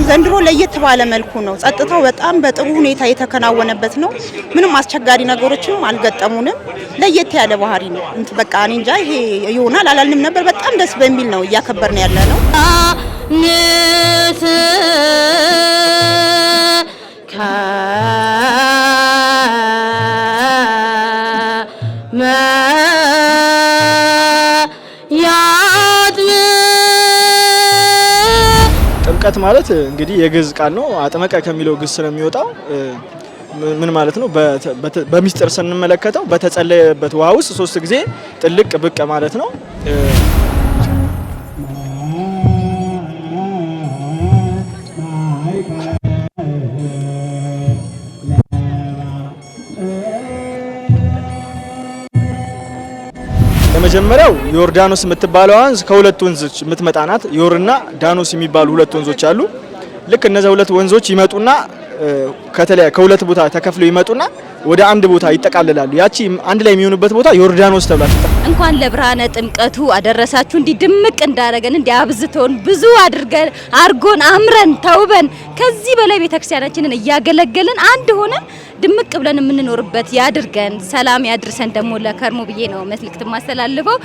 ዘንድሮ ለየት ባለ መልኩ ነው። ጸጥታው በጣም በጥሩ ሁኔታ የተከናወነበት ነው። ምንም አስቸጋሪ ነገሮችም አልገጠሙንም። ለየት ያለ ባህሪ ነው። በቃ እኔ እንጃ ይሄ ይሆናል አላልንም ነበር። በጣም ደስ በሚል ነው እያከበርን ያለ ነው። ጥምቀት ማለት እንግዲህ የግዕዝ ቃል ነው። አጥመቀ ከሚለው ግስ ነው የሚወጣው። ምን ማለት ነው? በሚስጥር ስንመለከተው በተጸለየበት ውሃ ውስጥ 3 ጊዜ ጥልቅ ብቅ ማለት ነው። የመጀመሪያው ዮርዳኖስ የምትባለው ወንዝ ከሁለት ወንዞች የምትመጣ ናት። ዮርና ዳኖስ የሚባሉ ሁለት ወንዞች አሉ። ልክ እነዚህ ሁለት ወንዞች ይመጡና ከሁለት ቦታ ተከፍለው ይመጡና ወደ አንድ ቦታ ይጠቃልላሉ። ያቺ አንድ ላይ የሚሆኑበት ቦታ ዮርዳኖስ ተብሏል። እንኳን ለብርሃነ ጥምቀቱ አደረሳችሁ። እንዲ ድምቅ እንዳረገን እንዲ አብዝቶን ብዙ አርጎን አምረን ተውበን ከዚህ በላይ ቤተክርስቲያናችንን እያገለገልን አንድ ሆነን ድምቅ ብለን የምንኖርበት ያድርገን። ሰላም ያድርሰን ደግሞ ለከርሞ ብዬ ነው መልእክት ማስተላልፈው።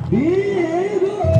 Viva!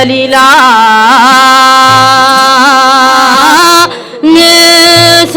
ገሊላ ንስ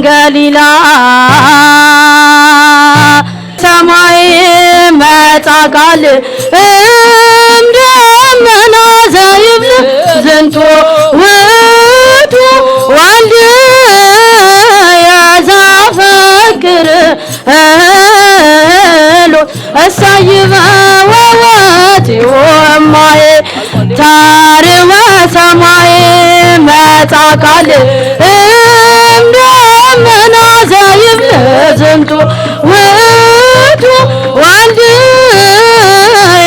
ገሊላ ሰማይ መጣ ቃል እምደመና ዘይብል ዝንቱ ውእቱ ወልድ ያዘፈክር እሳይበ ወወቲሁ እማዬ ታርመ ሰማይ መጣ ቃል እምደመና ዘይብል ዝንቱ ውእቱ ወልድ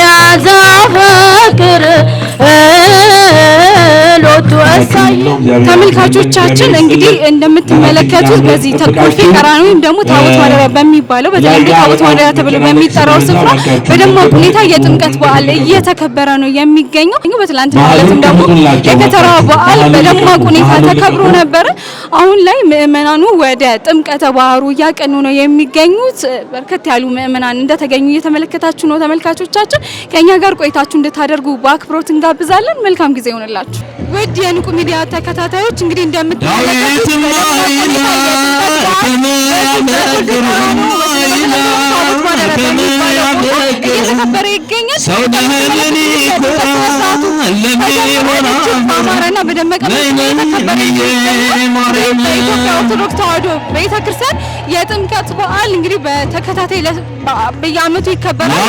ያዘፈክር ሎቱ እሳይ። ተመልካቾቻችን እንግዲህ እንደምትመለከቱት በዚህ ኮልፌ ቀራኒዮ ወይም ደግሞ ታቦት ማደሪያ በሚባለው በተለይ ታቦት ማደሪያ ተብሎ በሚጠራው ስፍራ በደማቅ ሁኔታ የጥምቀት በዓል እየተከበረ ነው የሚገኘው። በትላንትናው ዕለትም ደግሞ የከተራ በዓል በደማቅ ሁኔታ ተከብሮ ነበረ። አሁን ላይ ምእመናኑ ወደ ጥምቀተ ባህሩ እያቀኑ ነው የሚገኙት። በርከት ያሉ ምእመናን እንደተገኙ እየተመለከታችሁ ነው። ተመልካቾቻችን ከኛ ጋር ቆይታችሁ እንድታደርጉ በአክብሮት እንጋብዛለን። መልካም ጊዜ ይሆንላችሁ። ውድ የንቁ ሚዲያ ተከታታዮች እንግዲህ እንደምትመለከቱት እየተከበረ ይገኛል። በአማረና በደመቀ በኢትዮጵያ ኦርቶዶክስ ተዋሕዶ ቤተክርስቲያን የጥምቀት በዓል እንግዲህ በተከታታይ በየዓመቱ ይከበራል።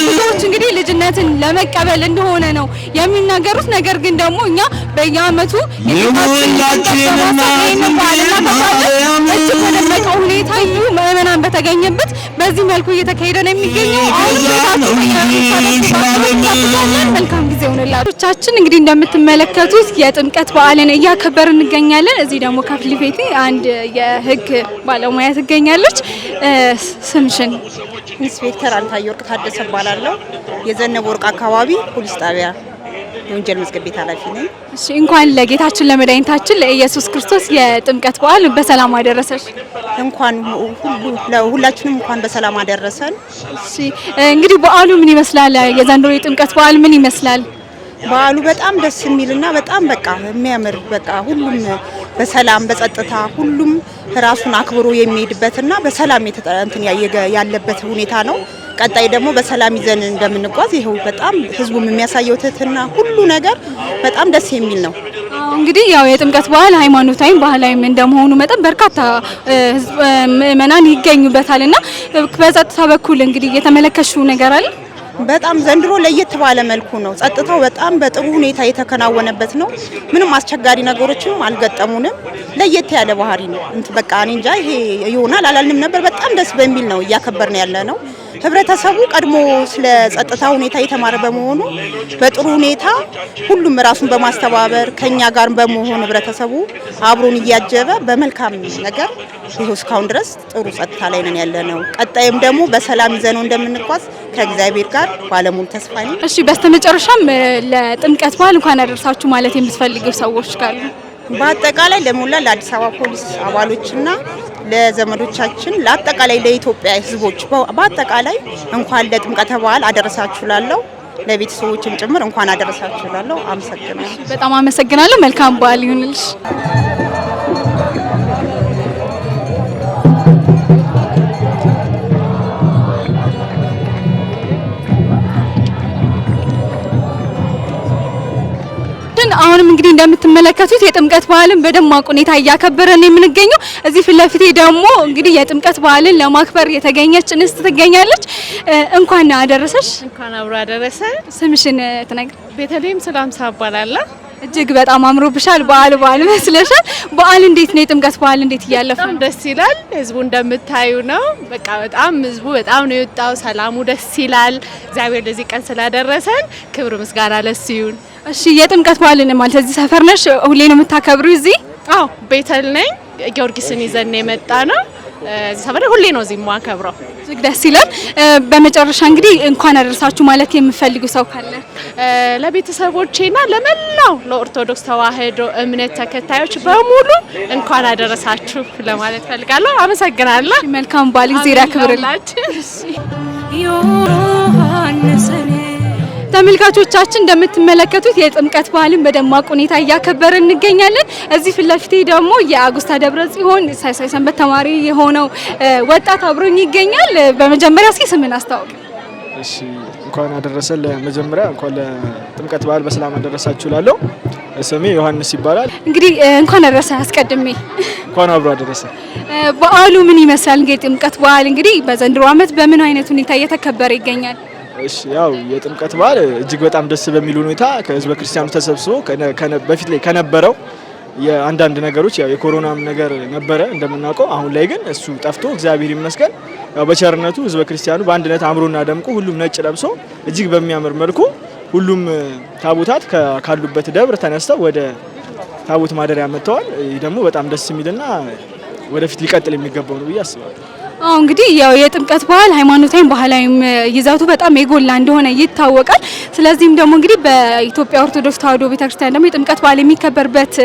ብዙዎች እንግዲህ ልጅነትን ለመቀበል እንደሆነ ነው የሚናገሩት። ነገር ግን ደግሞ እኛ በየዓመቱ እጅግ በደመቀ ሁኔታ ምዕመናን በተገኘበት በዚህ መልኩ እየተካሄደ ነው የሚገኘው። መልካም ጊዜ ሆነላችሁ። እንግዲህ እንደምትመለከቱት የጥምቀት በዓልን እያከበር እንገኛለን። እዚህ ደግሞ ከፊት ለፊቴ አንድ የህግ ባለሙያ ትገኛለች። ስምሽን? ኢንስፔክተር አንታየ ወርቅ ታደሰ እባላለሁ። የዘነበ ወርቅ አካባቢ ፖሊስ ጣቢያ የወንጀል መዝገብ ቤት ኃላፊ ነኝ። እሺ፣ እንኳን ለጌታችን ለመድኃኒታችን ለኢየሱስ ክርስቶስ የጥምቀት በዓል በሰላም አደረሰሽ። እንኳን ሁላችንም እንኳን በሰላም አደረሰን። እሺ፣ እንግዲህ በዓሉ ምን ይመስላል? የዘንድሮ የጥምቀት በዓል ምን ይመስላል? በዓሉ በጣም ደስ የሚልና በጣም በቃ የሚያምር በቃ ሁሉም በሰላም በጸጥታ ሁሉም ራሱን አክብሮ የሚሄድበትና በሰላም ያለበት ሁኔታ ነው። ቀጣይ ደግሞ በሰላም ይዘን እንደምንጓዝ ይሄው በጣም ህዝቡም የሚያሳየው ትህትና ሁሉ ነገር በጣም ደስ የሚል ነው። እንግዲህ ያው የጥምቀት በዓል ሃይማኖታዊም ባህላዊም እንደመሆኑ መጠን በርካታ ምእመናን ይገኙበታልና በጸጥታ በኩል እንግዲህ የተመለከሽው ነገር አለ? በጣም ዘንድሮ ለየት ባለ መልኩ ነው። ጸጥታው በጣም በጥሩ ሁኔታ የተከናወነበት ነው። ምንም አስቸጋሪ ነገሮችም አልገጠሙንም። ለየት ያለ ባህሪ ነው። በቃ እኔ እንጃ ይሄ ይሆናል አላልንም ነበር። በጣም ደስ በሚል ነው እያከበርን ያለ ነው። ህብረተሰቡ ቀድሞ ስለ ጸጥታ ሁኔታ የተማረ በመሆኑ በጥሩ ሁኔታ ሁሉም ራሱን በማስተባበር ከኛ ጋር በመሆን ህብረተሰቡ አብሮን እያጀበ በመልካም ነገር ይሄው እስካሁን ድረስ ጥሩ ጸጥታ ላይ ነን ያለ ነው። ቀጣይም ደግሞ በሰላም ይዘነው እንደምንጓዝ ከእግዚአብሔር ጋር ባለሙሉ ተስፋ ነኝ። እሺ፣ በስተመጨረሻም ለጥምቀት በዓል እንኳን አደረሳችሁ ማለት የምትፈልጊው ሰዎች ካሉ? በአጠቃላይ ለሞላ ለአዲስ አበባ ፖሊስ አባሎችና ለዘመዶቻችን ለአጠቃላይ ለኢትዮጵያ ህዝቦች በአጠቃላይ እንኳን ለጥምቀተ በዓል አደረሳችሁ ላለው ለቤተሰቦችም ጭምር እንኳን አደረሳችሁ ላለው አመሰግናለሁ። በጣም አመሰግናለሁ። መልካም በዓል ይሁንልሽ። አሁንም እንግዲህ እንደምትመለከቱት የጥምቀት በዓልን በደማቅ ሁኔታ እያከበረን የምንገኘው እዚህ ፊት ለፊቴ ደግሞ እንግዲህ የጥምቀት በዓልን ለማክበር የተገኘች እንስት ትገኛለች። እንኳን አደረሰሽ። እንኳን አብሮ አደረሰ። ስምሽን ትነግሪ? ቤተልሔም ሰላም ሳባላላ። እጅግ በጣም አምሮብሻል። በዓል መስለሻል። በዓል እንዴት ነው? የጥምቀት በዓል እንዴት እያለፈ ነው? ደስ ይላል። ህዝቡ እንደምታዩ ነው። በቃ በጣም ህዝቡ በጣም ነው የወጣው። ሰላሙ ደስ ይላል። እግዚአብሔር ለዚህ ቀን ስላደረሰን ክብር ምስጋና ለሱ ይሁን። እሺ የጥምቀት በዓልን ማለት እዚህ ሰፈር ነሽ? ሁሌ ነው የምታከብሩ እዚህ? አዎ ቤተል ነኝ። ጊዮርጊስን ይዘን የመጣ ነው። እዚህ ሰፈር ሁሌ ነው እዚህ የማከብረው። እጅግ ደስ ይላል። በመጨረሻ እንግዲህ እንኳን አደረሳችሁ ማለት የምፈልጉ ሰው ካለ? ለቤተሰቦቼና ለመላው ለኦርቶዶክስ ተዋሕዶ እምነት ተከታዮች በሙሉ እንኳን አደረሳችሁ ለማለት ፈልጋለሁ። አመሰግናለሁ። መልካም በዓል ጊዜ ያክብርላችሁ። ተመልካቾቻችን እንደምትመለከቱት የጥምቀት በዓልን በደማቅ ሁኔታ እያከበርን እንገኛለን። እዚህ ፊት ለፊቴ ደግሞ የአጉስታ ደብረ ጽዮን ሰንበት ተማሪ የሆነው ወጣት አብሮኝ ይገኛል። በመጀመሪያ እስኪ ስምን አስተዋውቅ። እሺ እንኳን አደረሰን። ለመጀመሪያ እንኳን ለጥምቀት በዓል በሰላም አደረሳችሁ ላለው ስሜ ዮሐንስ ይባላል። እንግዲህ እንኳን አደረሰ አስቀድሜ እንኳን አብሮ አደረሰ። በዓሉ ምን ይመስላል? እንግዲህ ጥምቀት በዓል እንግዲህ በዘንድሮ ዓመት በምን አይነት ሁኔታ እየተከበረ ይገኛል? እሺ ያው የጥምቀት በዓል እጅግ በጣም ደስ በሚል ሁኔታ ከህዝበ ክርስቲያኑ ተሰብስቦ በፊት ላይ ከነበረው የአንዳንድ ነገሮች ያው የኮሮናም ነገር ነበረ እንደምናውቀው። አሁን ላይ ግን እሱ ጠፍቶ እግዚአብሔር ይመስገን ያው በቸርነቱ ህዝበ ክርስቲያኑ በአንድነት አምሮና ደምቆ ሁሉም ነጭ ለብሶ እጅግ በሚያምር መልኩ ሁሉም ታቦታት ካሉበት ደብር ተነስተው ወደ ታቦት ማደሪያ መጥተዋል። ይህ ደግሞ በጣም ደስ የሚልና ወደፊት ሊቀጥል የሚገባው ነው ብዬ አስባለሁ። እንግዲህ ያው የጥምቀት በዓል ሃይማኖታዊም ባህላዊም ይዘቱ በጣም የጎላ እንደሆነ ይታወቃል። ስለዚህም ደግሞ እንግዲህ በኢትዮጵያ ኦርቶዶክስ ተዋሕዶ ቤተክርስቲያን ደግሞ የጥምቀት በዓል የሚከበርበት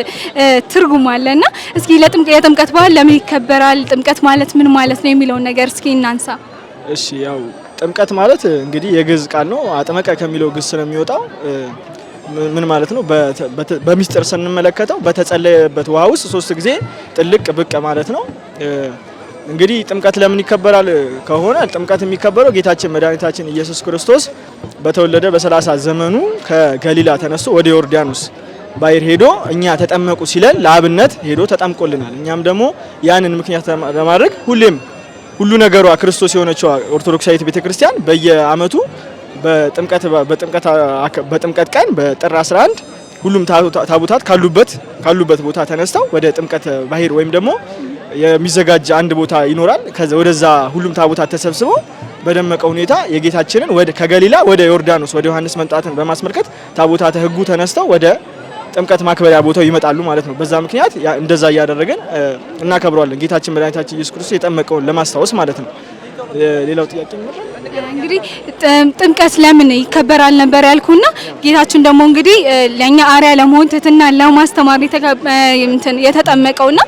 ትርጉም አለና እስኪ የጥምቀት በዓል ለምን ይከበራል? ጥምቀት ማለት ምን ማለት ነው የሚለውን ነገር እስኪ እናንሳ። እሺ ያው ጥምቀት ማለት እንግዲህ የግዕዝ ቃል ነው። አጥመቀ ከሚለው ግስ ነው የሚወጣው። ምን ማለት ነው? በሚስጥር ስንመለከተው በተጸለየበት ውሃ ውስጥ 3 ጊዜ ጥልቅ ብቅ ማለት ነው። እንግዲህ ጥምቀት ለምን ይከበራል ከሆነ ጥምቀት የሚከበረው ጌታችን መድኃኒታችን ኢየሱስ ክርስቶስ በተወለደ በ30 ዘመኑ ከገሊላ ተነስቶ ወደ ዮርዳኖስ ባሕር ሄዶ እኛ ተጠመቁ ሲለን ለአብነት ሄዶ ተጠምቆልናል። እኛም ደግሞ ያንን ምክንያት ለማድረግ ሁሌም ሁሉ ነገሯ ክርስቶስ የሆነችው ኦርቶዶክሳዊት ቤተክርስቲያን በየዓመቱ በጥምቀት ቀን በጥር 11 ሁሉም ታቦታት ካሉበት ቦታ ተነስተው ወደ ጥምቀት ባሕር ወይም ደግሞ የሚዘጋጅ አንድ ቦታ ይኖራል። ወደዛ ሁሉም ታቦታት ተሰብስበው በደመቀ ሁኔታ የጌታችንን ከገሊላ ወደ ዮርዳኖስ ወደ ዮሐንስ መምጣትን በማስመልከት ታቦታተ ሕጉ ተነስተው ወደ ጥምቀት ማክበሪያ ቦታው ይመጣሉ ማለት ነው። በዛ ምክንያት እንደዛ እያደረገን እናከብረዋለን። ጌታችን መድኃኒታችን ኢየሱስ ክርስቶስ የጠመቀውን ለማስታወስ ማለት ነው። ሌላው ጥያቄ ነው እንግዲህ ጥምቀት ለምን ይከበራል ነበር ያልኩና ጌታችን ደግሞ እንግዲህ ለኛ አርያ ለመሆን ትህትና ለማስተማር የተጠመቀውና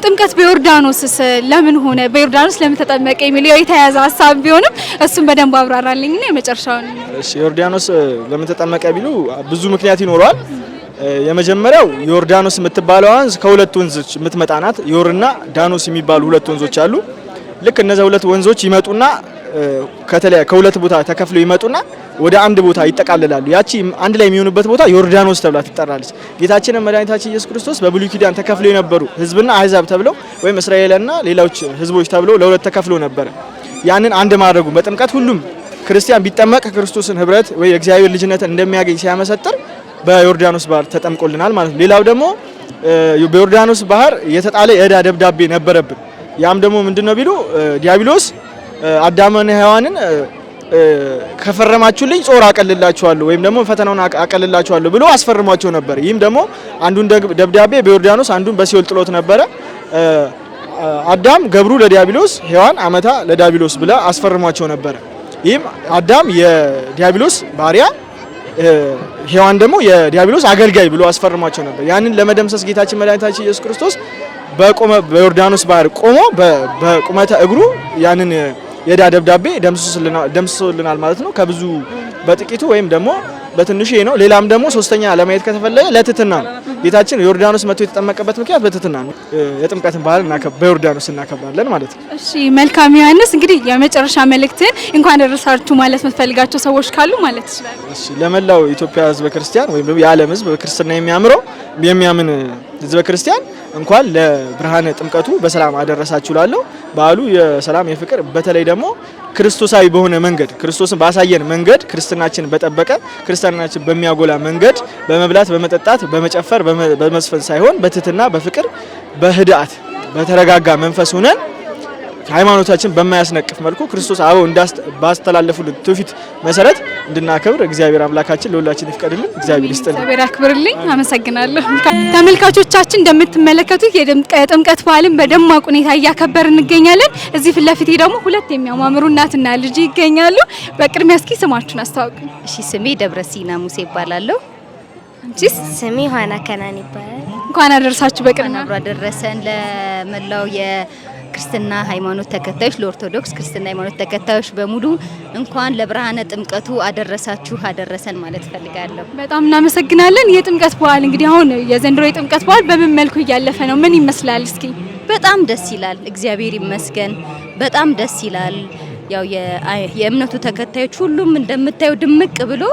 ጥምቀት በዮርዳኖስስ ለምን ሆነ? በዮርዳኖስ ለምን ተጠመቀ የሚለው የተያያዘ ሀሳብ ቢሆንም እሱም በደንብ አብራራልኝና የመጨረሻውን። እሺ ዮርዳኖስ ለምን ተጠመቀ ቢሉ ብዙ ምክንያት ይኖረዋል። የመጀመሪያው ዮርዳኖስ የምትባለው ወንዝ ከሁለት ወንዞች የምትመጣ ናት። ዮርና ዳኖስ የሚባሉ ሁለት ወንዞች አሉ። ልክ እነዚህ ሁለት ወንዞች ይመጡና ከሁለት ቦታ ተከፍለው ይመጡና ወደ አንድ ቦታ ይጠቃልላሉ። ያቺ አንድ ላይ የሚሆኑበት ቦታ ዮርዳኖስ ተብላ ትጠራለች። ጌታችን መድኃኒታችን ኢየሱስ ክርስቶስ በብሉይ ኪዳን ተከፍለው የነበሩ ሕዝብና አሕዛብ ተብለው ወይም እስራኤልና ሌሎች ሕዝቦች ተብለው ለሁለት ተከፍለው ነበር። ያንን አንድ ማድረጉ በጥምቀት ሁሉም ክርስቲያን ቢጠመቅ ክርስቶስን ህብረት ወይ የእግዚአብሔር ልጅነትን እንደሚያገኝ ሲያመሰጥር በዮርዳኖስ ባህር ተጠምቆልናል ማለት ነው። ሌላው ደግሞ በዮርዳኖስ ባህር የተጣለ የዕዳ ደብዳቤ ነበረብን። ያም ደግሞ ምንድነው ቢሉ ዲያብሎስ አዳምና ሔዋንን ከፈረማችሁልኝ ጾር አቀልላችኋለሁ ወይም ደግሞ ፈተናውን አቀልላችኋለሁ ብሎ አስፈርሟቸው ነበር። ይህም ደግሞ አንዱን ደብዳቤ በዮርዳኖስ አንዱን በሲኦል ጥሎት ነበረ። አዳም ገብሩ ለዲያብሎስ፣ ሔዋን አመታ ለዲያብሎስ ብለ አስፈርሟቸው ነበረ። ይህም አዳም የዲያብሎስ ባሪያ፣ ሔዋን ደግሞ የዲያብሎስ አገልጋይ ብሎ አስፈርሟቸው ነበር። ያንን ለመደምሰስ ጌታችን መድኃኒታችን ኢየሱስ ክርስቶስ በዮርዳኖስ ባህር ቆሞ በቁመተ እግሩ ያንን የዕዳ ደብዳቤ ደምስሶልናል ማለት ነው። ከብዙ በጥቂቱ ወይም ደግሞ በትንሹ ነው። ሌላም ደግሞ ሶስተኛ ለማየት ከተፈለገ ለትህትና ነው። ጌታችን ዮርዳኖስ መጥቶ የተጠመቀበት ምክንያት በትህትና ነው። የጥምቀትን ባህል በዮርዳኖስ እናከብራለን ማለት ነው። እሺ መልካም ዮሐንስ፣ እንግዲህ የመጨረሻ መልእክትን እንኳን ደረሳችሁ ማለት የምትፈልጋቸው ሰዎች ካሉ ማለት ይችላል። እሺ ለመላው ኢትዮጵያ ሕዝበ ክርስቲያን ወይም ደግሞ የዓለም ሕዝብ በክርስትና የሚያምን ህዝበ ክርስቲያን እንኳን ለብርሃነ ጥምቀቱ በሰላም አደረሳችሁ ላለው በዓሉ የሰላም የፍቅር በተለይ ደግሞ ክርስቶሳዊ በሆነ መንገድ ክርስቶስን ባሳየን መንገድ ክርስትናችን በጠበቀ ክርስትናችን በሚያጎላ መንገድ በመብላት በመጠጣት በመጨፈር በመስፈን ሳይሆን በትህትና በፍቅር በህድአት በተረጋጋ መንፈስ ሆነን ሃይማኖታችን በማያስነቅፍ መልኩ ክርስቶስ አበው ባስተላለፉልን ትውፊት መሰረት እንድናከብር እግዚአብሔር አምላካችን ለሁላችን ይፍቀድልን። እግዚአብሔር ይስጥልን። እግዚአብሔር ያክብርልኝ። አመሰግናለሁ። ተመልካቾቻችን እንደምትመለከቱት የጥምቀት በዓልን በደማቅ ሁኔታ እያከበርን እንገኛለን። እዚህ ፊት ለፊቴ ደግሞ ሁለት የሚያማምሩ እናትና ልጅ ይገኛሉ። በቅድሚያ እስኪ ስማችሁን አስተዋውቁ። እሺ፣ ስሜ ደብረሲና ሙሴ ይባላለሁ። አንቺስ? ስሜ ዮሐና ከናን ይባላል። እንኳን አደረሳችሁ። በቅድሚያ አብሮ አደረሰን ለመላው ክርስትና ሃይማኖት ተከታዮች ለኦርቶዶክስ ክርስትና ሃይማኖት ተከታዮች በሙሉ እንኳን ለብርሃነ ጥምቀቱ አደረሳችሁ አደረሰን ማለት ፈልጋለሁ። በጣም እናመሰግናለን። የጥምቀት በዓል እንግዲህ አሁን የዘንድሮ የጥምቀት በዓል በምን መልኩ እያለፈ ነው? ምን ይመስላል? እስኪ በጣም ደስ ይላል። እግዚአብሔር ይመስገን። በጣም ደስ ይላል። ያው የእምነቱ ተከታዮች ሁሉም እንደምታዩ ድምቅ ብሎ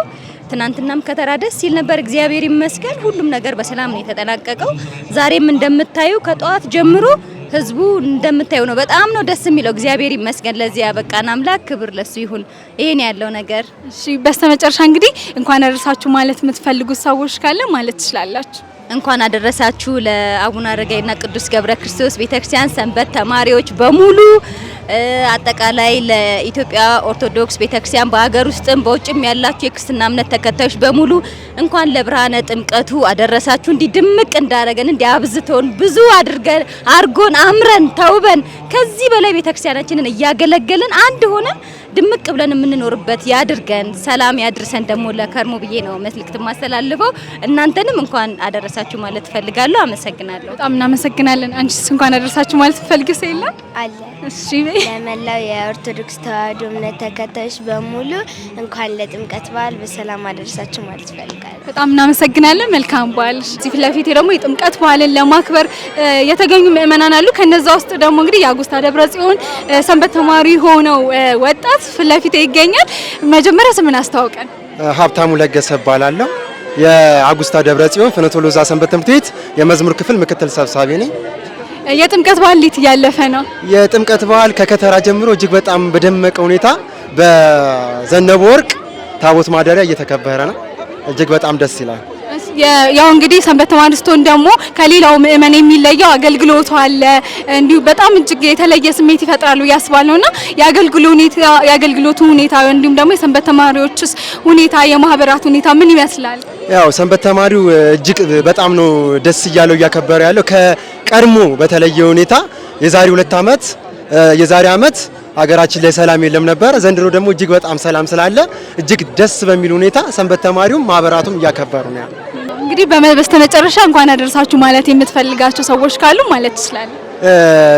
ትናንትናም ከተራ ደስ ሲል ነበር። እግዚአብሔር ይመስገን። ሁሉም ነገር በሰላም ነው የተጠናቀቀው። ዛሬም እንደምታዩ ከጠዋት ጀምሮ ህዝቡ እንደምታዩ ነው። በጣም ነው ደስ የሚለው። እግዚአብሔር ይመስገን። ለዚህ ያበቃን አምላክ ክብር ለሱ ይሁን። ይሄን ያለው ነገር። እሺ፣ በስተመጨረሻ እንግዲህ እንኳን አደረሳችሁ ማለት የምትፈልጉት ሰዎች ካለ ማለት ትችላላችሁ። እንኳን አደረሳችሁ ለአቡነ አረጋዊና ቅዱስ ገብረ ክርስቶስ ቤተክርስቲያን ሰንበት ተማሪዎች በሙሉ አጠቃላይ ለኢትዮጵያ ኦርቶዶክስ ቤተክርስቲያን በሀገር ውስጥም በውጭም ያላችሁ የክርስትና እምነት ተከታዮች በሙሉ እንኳን ለብርሃነ ጥምቀቱ አደረሳችሁ። እንዲህ ድምቅ እንዳረገን እንዲህ አብዝቶን ብዙ አርጎን አምረን ተውበን ከዚህ በላይ ቤተክርስቲያናችንን እያገለገልን አንድ ሆነን ድምቅ ብለን የምንኖርበት ያድርገን። ሰላም ያድርሰን ደግሞ ለከርሞ ብዬ ነው መልእክት ማስተላልፈው። እናንተንም እንኳን አደረሳችሁ ማለት ፈልጋለሁ። አመሰግናለሁ። በጣም እናመሰግናለን። አንቺስ እንኳን አደረሳችሁ ማለት ፈልገ ሰይላ አለ? እሺ፣ ለመላው የኦርቶዶክስ ተዋሕዶ እምነት ተከታዮች በሙሉ እንኳን ለጥምቀት በዓል በሰላም አደረሳችሁ ማለት ፈልጋለሁ። በጣም እናመሰግናለን። መልካም በዓል። እዚህ ፊት ለፊቴ ደግሞ የጥምቀት በዓልን ለማክበር የተገኙ ምእመናን አሉ። ከነዛ ውስጥ ደግሞ እንግዲህ የአጉስታ ደብረ ጽዮን ሰንበት ተማሪ ሆነው ወጣት ፊት ለፊቴ ይገኛል። መጀመሪያ ስምን አስተዋውቀን። ሀብታሙ ለገሰ እባላለሁ። የአጉስታ ደብረ ጽዮን ፍኖተ ሎዛ ሰንበት ትምህርት ቤት የመዝሙር ክፍል ምክትል ሰብሳቢ ነኝ። የጥምቀት በዓል እንዴት እያለፈ ነው? የጥምቀት በዓል ከከተራ ጀምሮ እጅግ በጣም በደመቀ ሁኔታ በዘነበ ወርቅ ታቦት ማደሪያ እየተከበረ ነው። እጅግ በጣም ደስ ይላል። ያው እንግዲህ ሰንበት ተማሪ ስትሆን ደግሞ ከሌላው ምእመን የሚለየው አገልግሎቱ አለ። እንዲሁ በጣም እጅግ የተለየ ስሜት ይፈጥራሉ ያስባለውና የአገልግሎቱ ሁኔታ እንዲሁም ደግሞ የሰንበት ተማሪዎችስ ሁኔታ የማህበራት ሁኔታ ምን ይመስላል? ያው ሰንበት ተማሪው እጅግ በጣም ነው ደስ እያለው እያከበረ ያለው ከቀድሞ በተለየ ሁኔታ የዛሬ ዓመት ሀገራችን ላይ ሰላም የለም ነበር። ዘንድሮ ደግሞ እጅግ በጣም ሰላም ስላለ እጅግ ደስ በሚል ሁኔታ ሰንበት ተማሪውም ማህበራቱም እያከበሩ ነው ያለው። እንግዲህ በስተመጨረሻ እንኳን አደረሳችሁ ማለት የምትፈልጋቸው ሰዎች ካሉ ማለት ይችላል።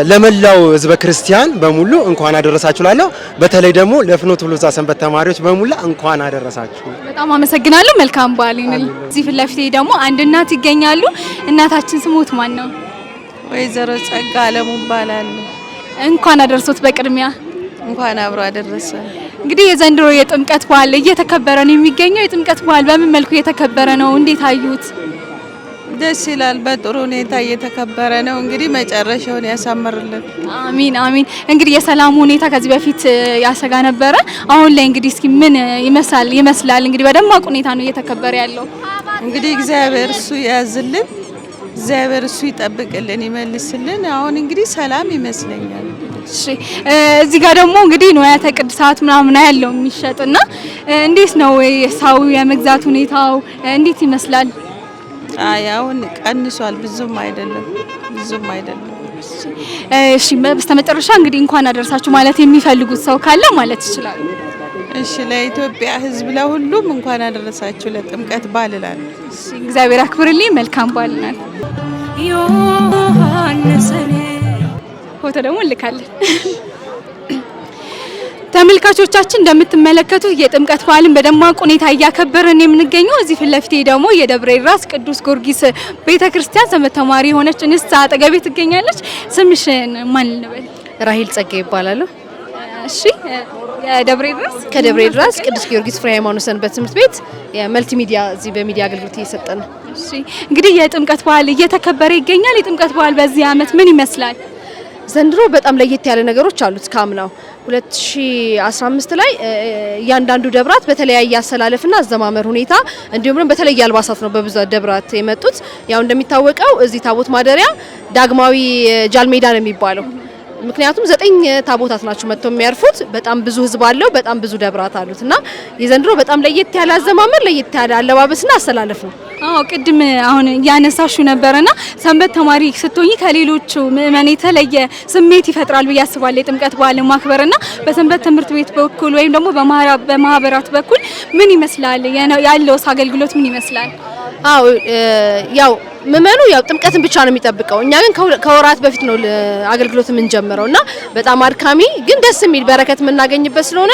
ለመላው ህዝበ ክርስቲያን በሙሉ እንኳን አደረሳችሁ ላለው በተለይ ደግሞ ለፍኖተ ሎዛ ሰንበት ተማሪዎች በሙሉ እንኳን አደረሳችሁ። በጣም አመሰግናለሁ። መልካም በዓል ይሁን። እዚህ ፊት ለፊቴ ደግሞ አንድ እናት ይገኛሉ። እናታችን ስሞት ማን ነው? ወይዘሮ ጸጋ አለሙ ይባላል። እንኳን አደረሶት። በቅድሚያ እንኳን አብሮ አደረሰ። እንግዲህ የዘንድሮ የጥምቀት በዓል እየተከበረ ነው የሚገኘው። የጥምቀት በዓል በምን መልኩ እየተከበረ ነው? እንዴት አዩት? ደስ ይላል። በጥሩ ሁኔታ እየተከበረ ነው። እንግዲህ መጨረሻውን ያሳምርልን። አሚን አሚን። እንግዲህ የሰላም ሁኔታ ከዚህ በፊት ያሰጋ ነበረ። አሁን ላይ እንግዲህ እስኪ ምን ይመስላል? እንግዲህ በደማቅ ሁኔታ ነው እየተከበረ ያለው። እንግዲህ እግዚአብሔር እሱ ያዝልን፣ እግዚአብሔር እሱ ይጠብቅልን፣ ይመልስልን። አሁን እንግዲህ ሰላም ይመስለኛል። እሺ፣ እዚህ ጋር ደግሞ እንግዲህ ንዋያተ ቅድሳት ምናምን ያለው የሚሸጥና እንዴት ነው ሰው የመግዛት ሁኔታው እንዴት ይመስላል? አሁን ቀንሷል። ብዙም አይደለም። እሺ፣ በስተመጨረሻ እንግዲህ እንኳን አደረሳችሁ ማለት የሚፈልጉት ሰው ካለ ማለት ይችላል። እሺ፣ ለኢትዮጵያ ሕዝብ ለሁሉም እንኳን አደረሳችሁ ለጥምቀት በዓል እላለሁ። እሺ፣ እግዚአብሔር አክብርልኝ። መልካም በዓል ናት። ፎቶ ደግሞ እንልካለን። ተመልካቾቻችን እንደምትመለከቱት የጥምቀት በዓልን በደማቅ ሁኔታ እያከበረን የምንገኘው እዚህ ፊት ለፊቴ ደግሞ የደብረ ራስ ቅዱስ ጊዮርጊስ ቤተክርስቲያን ሰንበት ተማሪ የሆነች እንስት አጠገቤ ትገኛለች። ስምሽን ማን ልበል? ራሂል ጸጋ ይባላል። እሺ፣ ከደብረ ራስ ቅዱስ ጊዮርጊስ ፍሬ ሃይማኖት ሰንበት ትምህርት ቤት የመልቲ ሚዲያ እዚህ በሚዲያ አገልግሎት እየሰጠ ነው። እሺ እንግዲህ የጥምቀት በዓል እየተከበረ ይገኛል። የጥምቀት በዓል በዚህ አመት ምን ይመስላል? ዘንድሮ በጣም ለየት ያለ ነገሮች አሉት። ካምናው 2015 ላይ እያንዳንዱ ደብራት በተለያየ አሰላለፍና አዘማመር ሁኔታ እንዲሁም ደግሞ በተለያየ አልባሳት ነው በብዙ ደብራት የመጡት። ያው እንደሚታወቀው እዚህ ታቦት ማደሪያ ዳግማዊ ጃልሜዳ ነው የሚባለው። ምክንያቱም 9 ታቦታት ናቸው መጥተው የሚያርፉት። በጣም ብዙ ህዝብ አለው። በጣም ብዙ ደብራት አሉትና የዘንድሮ በጣም ለየት ያለ አዘማመር፣ ለየት ያለ አለባበስና አሰላለፍ ነው። ቅድም አሁን ያነሳሹ ነበርና ሰንበት ተማሪ ስትሆኚ ከሌሎቹ ምእመን የተለየ ስሜት ይፈጥራል ብዬ አስባለሁ የጥምቀት በዓልን ማክበርና በሰንበት ትምህርት ቤት በኩል ወይም ደግሞ በማህበራት በኩል ምን ይመስላል ያለውስ አገልግሎት ምን ይመስላል? ያው ምእመኑ ያው ጥምቀትን ብቻ ነው የሚጠብቀው። እኛ ግን ከወራት በፊት ነው አገልግሎት የምንጀምረውና በጣም አድካሚ ግን ደስ የሚል በረከት የምናገኝበት ስለሆነ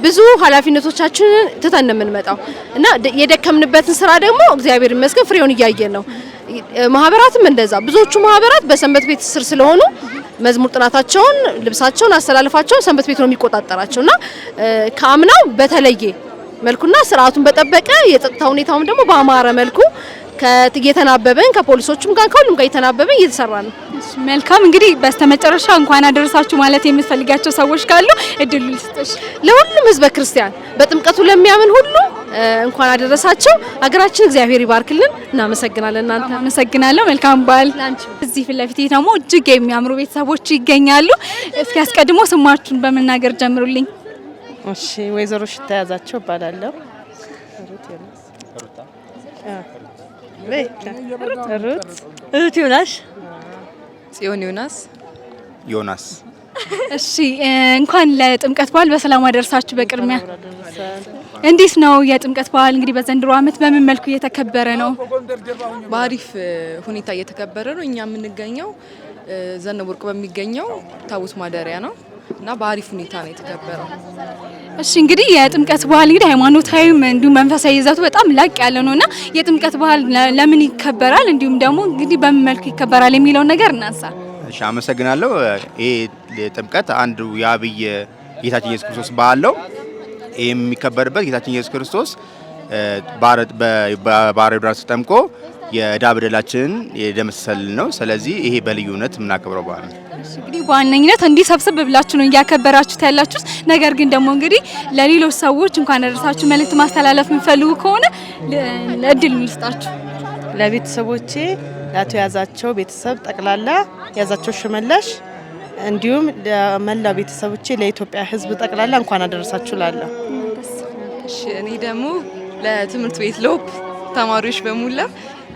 ብዙ ኃላፊነቶቻችንን ትተን ነው የምንመጣው እና የደከምንበትን ስራ ደግሞ እግዚአብሔር ይመስገን ፍሬውን እያየን ነው። ማህበራትም እንደዛ ብዙዎቹ ማህበራት በሰንበት ቤት ስር ስለሆኑ መዝሙር ጥናታቸውን፣ ልብሳቸውን፣ አስተላልፋቸውን ሰንበት ቤት ነው የሚቆጣጠራቸውና ከአምናው በተለየ መልኩና ስርዓቱን በጠበቀ የጸጥታ ሁኔታውም ደግሞ በአማረ መልኩ ከየተናበበን ከፖሊሶችም ጋር ከሁሉም ጋር እየተናበበን እየተሰራ ነው። መልካም እንግዲህ በስተመጨረሻ እንኳን አደረሳችሁ ማለት የምትፈልጋቸው ሰዎች ካሉ እድሉ ልስጥሽ። ለሁሉም ህዝበ ክርስቲያን በጥምቀቱ ለሚያምን ሁሉ እንኳን አደረሳቸው። ሀገራችን እግዚአብሔር ይባርክልን። እናመሰግናለን። እናንተ አመሰግናለሁ። መልካም በዓል። እዚህ ፊት ለፊት ደግሞ እጅግ የሚያምሩ ቤተሰቦች ይገኛሉ። እስኪ አስቀድሞ ስማችሁን በመናገር ጀምሩልኝ። እሺ ወይዘሮ ሽታ ያዛቸው እባላለሁ። ሩት ዮናስ ጽዮን ዮናስ። እሺ እንኳን ለጥምቀት በዓል በሰላም አደረሳችሁ። በቅድሚያ እንዴት ነው የጥምቀት በዓል እንግዲህ በዘንድሮ አመት በምን መልኩ እየተከበረ ነው? በአሪፍ ሁኔታ እየተከበረ ነው። እኛ የምንገኘው ዘነበ ወርቅ በሚገኘው ታቦት ማደሪያ ነው እና በአሪፍ ሁኔታ ነው የተከበረው። እሺ እንግዲህ የጥምቀት በዓል እንግዲህ ሃይማኖታዊም እንዲሁም መንፈሳዊ ይዘቱ በጣም ላቅ ያለ ነውና የጥምቀት በዓል ለምን ይከበራል እንዲሁም ደግሞ እንግዲህ በምን መልኩ ይከበራል የሚለውን ነገር እናንሳ። እሺ አመሰግናለሁ። ይሄ ጥምቀት አንዱ የአብይ ጌታችን ኢየሱስ ክርስቶስ በዓል ነው። ይሄ የሚከበርበት ጌታችን ኢየሱስ ክርስቶስ በባሕረ ዮርዳኖስ ተጠምቆ የዕዳ በደላችንን የደመሰሰልን ነው። ስለዚህ ይሄ በልዩነት የምናከብረው በዓል ነው። እንግዲህ በዋነኝነት እንዲህ ሰብስብ ብላችሁ ነው እያከበራችሁት ያላችሁት። ነገር ግን ደግሞ እንግዲህ ለሌሎች ሰዎች እንኳን አደረሳችሁ መልእክት ማስተላለፍ የምትፈልጉ ከሆነ እድል ልስጣችሁ። ለቤተሰቦቼ ለአቶ ያዛቸው ቤተሰብ ጠቅላላ ያዛቸው ሽመለሽ እንዲሁም ለመላው ቤተሰቦቼ ለኢትዮጵያ ሕዝብ ጠቅላላ እንኳን አደረሳችሁ ላለሁ። እሺ እኔ ደግሞ ለትምህርት ቤት ሎፕ ተማሪዎች በሙላ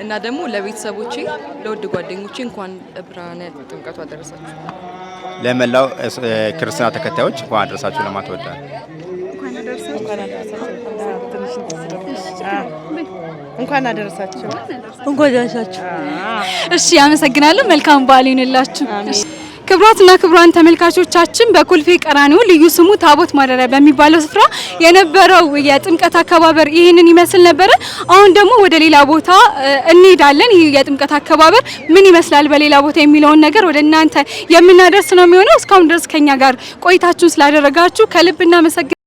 እና ደግሞ ለቤተሰቦቼ ለውድ ጓደኞቼ እንኳን ብርሃነ ጥምቀቱ አደረሳችሁ። ለመላው ክርስትና ተከታዮች እንኳን አደረሳችሁ ለማለት እወዳለሁ። እንኳን አደረሳችሁ። እሺ አመሰግናለሁ። መልካም በዓል ይሁንላችሁ። ክቡራትና ክቡራን ተመልካቾቻችን በኮልፌ ቀራኒዮ ልዩ ስሙ ታቦት ማደሪያ በሚባለው ስፍራ የነበረው የጥምቀት አከባበር ይህንን ይመስል ነበረ። አሁን ደግሞ ወደ ሌላ ቦታ እንሄዳለን። ይህ የጥምቀት አከባበር ምን ይመስላል በሌላ ቦታ የሚለውን ነገር ወደ እናንተ የምናደርስ ነው የሚሆነው። እስካሁን ድረስ ከኛ ጋር ቆይታችሁን ስላደረጋችሁ ከልብ እናመሰግናለን።